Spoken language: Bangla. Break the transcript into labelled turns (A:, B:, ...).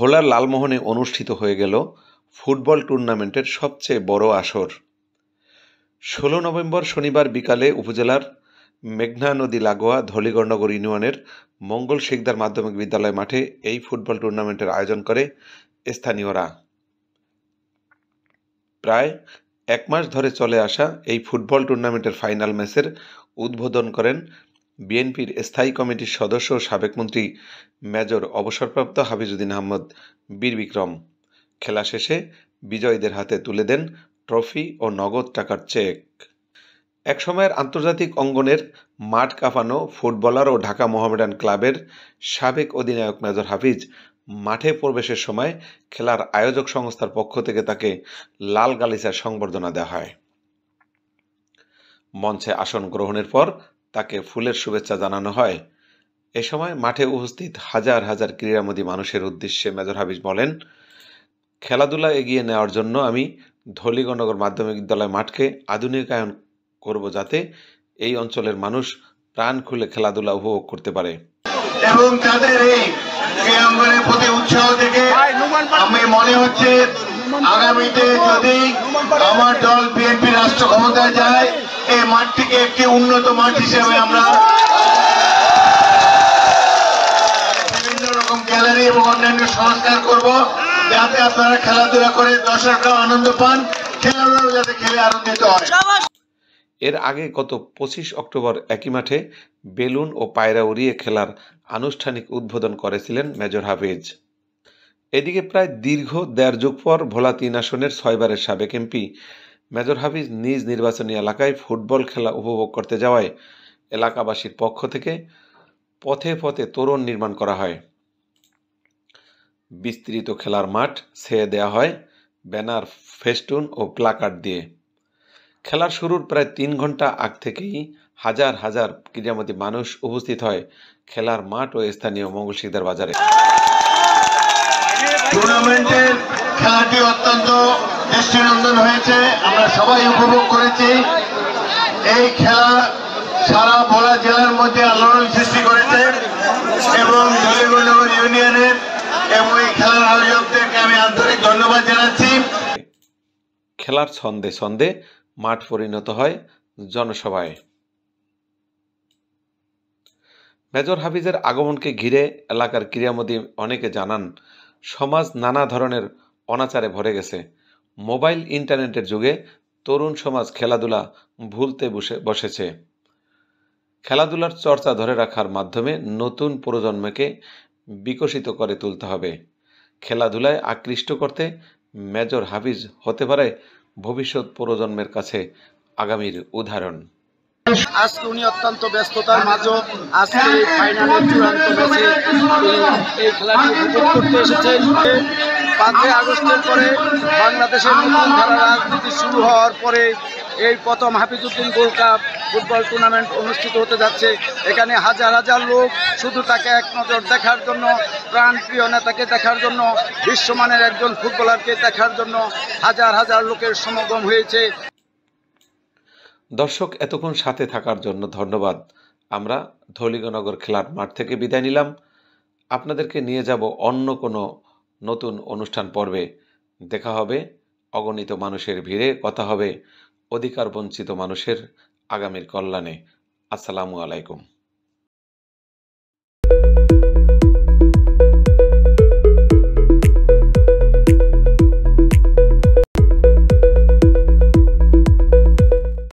A: ভোলার লালমোহনে অনুষ্ঠিত হয়ে গেল ফুটবল টুর্নামেন্টের সবচেয়ে বড় আসর। ১৬ নভেম্বর শনিবার বিকালে উপজেলার মেঘনা নদী লাগোয়া ধলিগড়নগর ইউনিয়নের মঙ্গল শিকদার মাধ্যমিক বিদ্যালয় মাঠে এই ফুটবল টুর্নামেন্টের আয়োজন করে স্থানীয়রা। প্রায় ১ মাস ধরে চলে আসা এই ফুটবল টুর্নামেন্টের ফাইনাল ম্যাচের উদ্বোধন করেন বিএনপির স্থায়ী কমিটির সদস্য ও সাবেক মন্ত্রী মেজর অবসরপ্রাপ্ত হাফিজউদ্দিন আহমদ বীর বিক্রম। খেলা শেষে বিজয়ীদের হাতে তুলে দেন ট্রফি ও নগদ টাকার চেক। একসময়ের আন্তর্জাতিক অঙ্গনের মাঠ কাঁপানো ফুটবলার ও ঢাকা মোহামেডান ক্লাবের সাবেক অধিনায়ক মেজর হাফিজ মাঠে প্রবেশের সময় খেলার আয়োজক সংস্থার পক্ষ থেকে তাকে লাল গালিচার সংবর্ধনা দেওয়া হয়। মঞ্চে আসন গ্রহণের পর তাকে ফুলের শুভেচ্ছা জানানো হয়। এ সময় মাঠে উপস্থিত হাজার হাজার ক্রীড়ামোদী মানুষের উদ্দেশ্যে মেজর হাফিজ বলেন, খেলাধুলা এগিয়ে নেওয়ার জন্য আমি ধলিগড়নগর মাধ্যমিক বিদ্যালয় মাঠকে আধুনিকায়ন করব, যাতে এই অঞ্চলের মানুষ প্রাণ খুলে খেলাধুলা উপভোগ করতে পারে।
B: এবং তাদের এই ক্রীড়াঙ্গনের প্রতি উৎসাহ থেকে আমি মনে হচ্ছে আগামীতে যদি আমার দল বিএনপি রাষ্ট্র ক্ষমতায় যায়, এই মাঠটিকে একটি উন্নত মাঠ হিসেবে আমরা বিভিন্ন রকম গ্যালারি এবং অন্যান্য সংস্কার করব, যাতে আপনারা খেলাধুলা করে দর্শকরা আনন্দ পান, খেলাধুলাও যাতে খেলে আনন্দিত হয়।
A: এর আগে গত ২৫ অক্টোবর একই মাঠে বেলুন ও পায়রা উড়িয়ে খেলার আনুষ্ঠানিক উদ্বোধন করেছিলেন মেজর হাফিজ। এদিকে প্রায় দীর্ঘ ১.৫ যুগ পর ভোলা ৩ আসনের ৬ বারের সাবেক এমপি মেজর হাফিজ নিজ নির্বাচনী এলাকায় ফুটবল খেলা উপভোগ করতে যাওয়ায় এলাকাবাসীর পক্ষ থেকে পথে পথে তোরণ নির্মাণ করা হয়। বিস্তৃত খেলার মাঠ ছেয়ে দেওয়া হয় ব্যানার, ফেস্টুন ও প্লাকার্ড দিয়ে। খেলার শুরুর প্রায় ৩ ঘন্টা আগ থেকেই হাজার হাজার ক্রীড়ামোদী মানুষ উপস্থিত হয় খেলার মাঠ ও স্থানীয় মঙ্গল শিকদার বাজারে।
B: টুর্নামেন্টের খেলাটি অত্যন্ত দৃষ্টিনন্দন হয়েছে, আমরা সবাই উপভোগ করেছি। এই খেলা সারা ভোলা জেলার মধ্যে আলোড়ন সৃষ্টি করেছে এবং ধলিগড়নগর ইউনিয়নের এবং এই খেলার আয়োজকদেরকে আমি আন্তরিক ধন্যবাদ জানাচ্ছি।
A: খেলার ছন্দে ছন্দে মাঠ পরিণত হয় জনসভায়। মেজর হাফিজের আগমনকে ঘিরে এলাকার ক্রীড়ামোদী অনেকে জানান, সমাজ নানা ধরনের অনাচারে ভরে গেছে। মোবাইল ইন্টারনেটের যুগে তরুণ সমাজ খেলাধুলা ভুলতে বসেছে। খেলাধুলার চর্চা ধরে রাখার মাধ্যমে নতুন প্রজন্মকে বিকশিত করে তুলতে হবে। খেলাধুলায় আকৃষ্ট করতে মেজর হাফিজ হতে পারে ভবিষ্যৎ প্রজন্মের কাছে আগামীর উদাহরণ।
C: আজকে উনি অত্যন্ত ব্যস্ততার মাঝে আজকে এই ফাইনালের চূড়ান্ত ম্যাচে এই খেলাটি উপভোগ করতে এসেছেন। ৫ই আগস্টের পরে বাংলাদেশের নতুন ধারা রাজনীতি শুরু হওয়ার পরে এই প্রথম Hafizuddin gold cup football tournament অনুষ্ঠিত হতে যাচ্ছে। এখানে হাজার হাজার লোক শুধু তাকে এক নজর দেখার জন্য, প্রাণপ্রিয় নেতাকে দেখার জন্য, বিশ্বমানের একজন ফুটবলারকে দেখার জন্য হাজার হাজার লোকের সমাগম হয়েছে।
A: দর্শক, এতক্ষণ সাথে থাকার জন্য ধন্যবাদ। আমরা ধলিগড়নগর খেলার মাঠ থেকে বিদায় নিলাম। আপনাদেরকে নিয়ে যাব অন্য কোনো নতুন অনুষ্ঠান পর্বে। দেখা হবে অগণিত মানুষের ভিড়ে, কথা হবে অধিকার বঞ্চিত মানুষের আগামীর কল্যাণে। আসসালামু আলাইকুম।